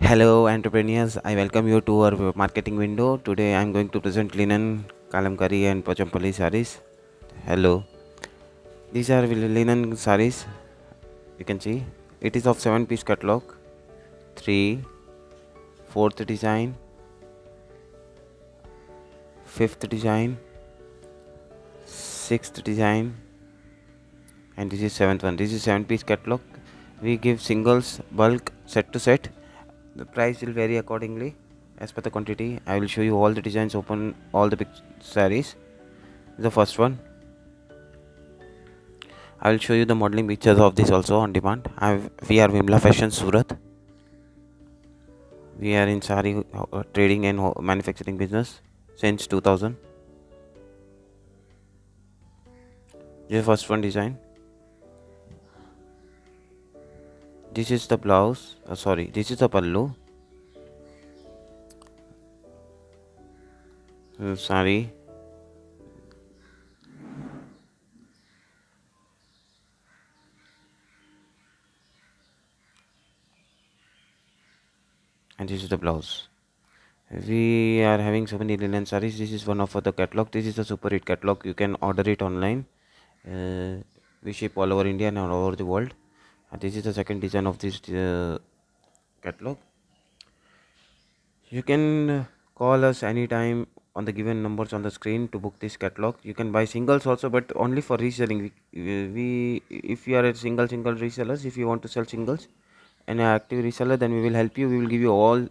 Hello, entrepreneurs. I welcome you to our marketing window. Today, I'm going to present linen, kalamkari, and pochampalli saris. Hello, these are linen saris. You can see it is of 7-piece catalog. 3, fourth design, fifth design, sixth design, and this is seventh one. This is 7-piece catalog. We give singles, bulk, set to set. The price will vary accordingly as per the quantity. I will show you all the designs. Open all the saris. The first one. I will show you the modeling pictures of this also on demand. We are Vimla Fashion Surat. We are in sari trading and manufacturing business since 2000. This is first one design. This is the blouse. This is the pallu. Sari. And this is the blouse. We are having so many linen saris. This is one of the catalog. This is the super hit catalog. You can order it online. We ship all over India and all over the world. This is the second design of this catalog. You can call us anytime on the given numbers on the screen to book this catalog. You can buy singles also, but only for reselling. We if you are a single resellers, if you want to sell singles and an active reseller, then we will help you. We will give you all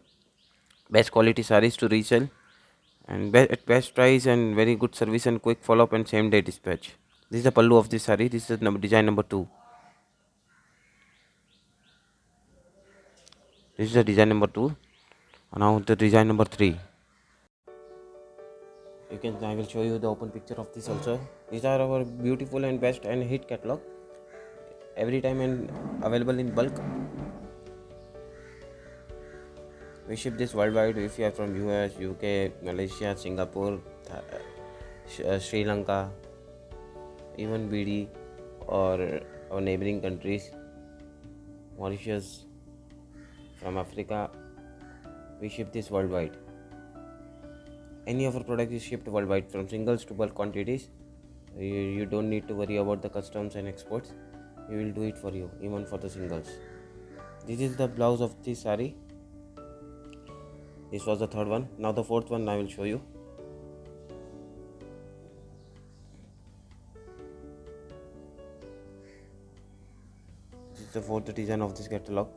best quality sarees to resell and at best price and very good service and quick follow up and same day dispatch. This is the pallu of this saree. This is the design number 2. This is the design number 2. Now the design number 3. I will show you the open picture of this also. These are our beautiful and best and hit catalog. Every time and available in bulk. We ship this worldwide. If you are from US, UK, Malaysia, Singapore, Sri Lanka, even BD, or our neighboring countries, Mauritius, from Africa, we ship this worldwide. Any of our product is shipped worldwide from singles to bulk quantities. You don't need to worry about the customs and exports. We will do it for you, even for the singles. This is the blouse of this saree. This was the third one. Now the fourth one I will show you. This is the fourth design of this catalog.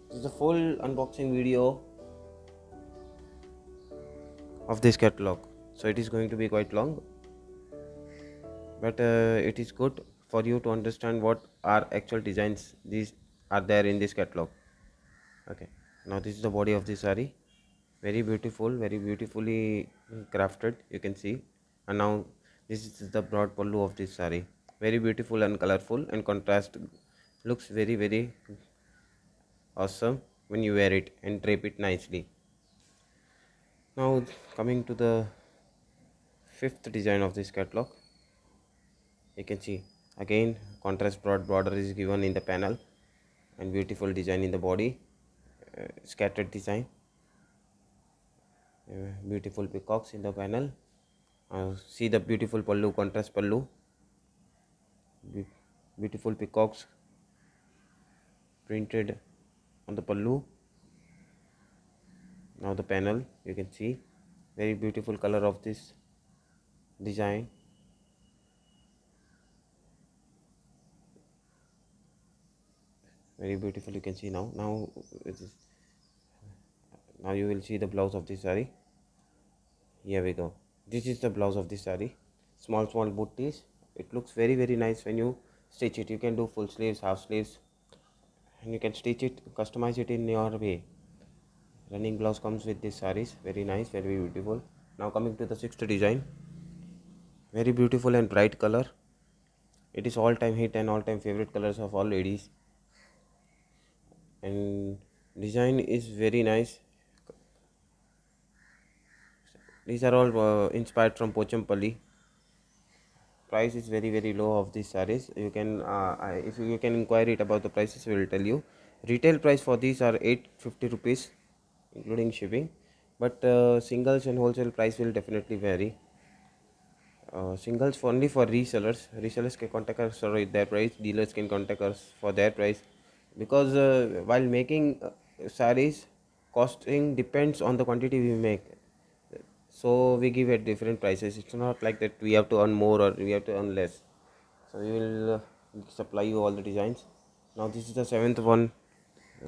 This is the full unboxing video of this catalog. So it is going to be quite long, but it is good for you to understand what are actual designs these are there in this catalog. Okay, now this is the body of this saree. Very beautiful, very beautifully crafted, you can see. And now this is the broad pallu of this saree. Very beautiful and colorful and contrast. Looks very awesome when you wear it and drape it nicely. Now coming to the fifth design of this catalog, you can see again contrast broad border is given in the panel and beautiful design in the body, scattered design, beautiful peacocks in the panel. See the beautiful pallu, contrast pallu, beautiful peacocks printed on the pallu. Now the panel, you can see very beautiful color of this design. Very beautiful, you can see now. Now you will see the blouse of this saree. Here we go. This is the blouse of this saree. Small booties. It looks very nice when you stitch it. You can do full sleeves, half sleeves, and you can stitch it, customize it in your way. Running blouse comes with this sarees. Very nice, very beautiful. Now coming to the sixth design. Very beautiful and bright color. It is all time hit and all time favorite colors of all ladies. And design is very nice. These are all inspired from Pochampalli. Price is very low of these sarees. You can if you can inquire it about the prices, we will tell you. Retail price for these are 850 rupees including shipping, but singles and wholesale price will definitely vary. Singles for only for resellers can contact us for their price, dealers can contact us for their price, because while making sarees, costing depends on the quantity we make, so we give at different prices. It's not like that we have to earn more or we have to earn less. So we will supply you all the designs. Now this is the seventh one,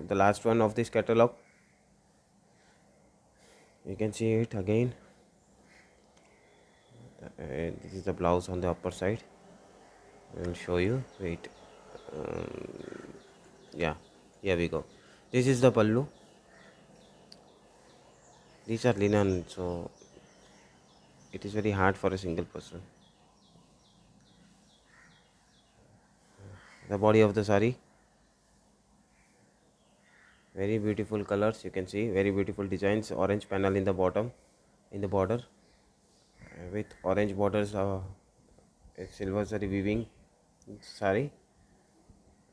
the last one of this catalog. You can see it again. This is the blouse on the upper side. I will show you. Wait. Yeah, here we go. This is the pallu. These are linen, so it is very hard for a single person. The body of the sari, very beautiful colors. You can see very beautiful designs. Orange panel in the bottom, in the border, with orange borders. A silver sari weaving sari.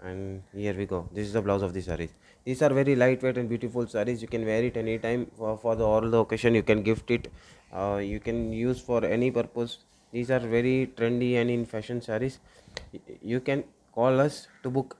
And here we go. This is the blouse of the sarees. These are very lightweight and beautiful sarees. You can wear it anytime for the all the occasion. You can gift it. You can use for any purpose. These are very trendy and in fashion sarees. You can call us to book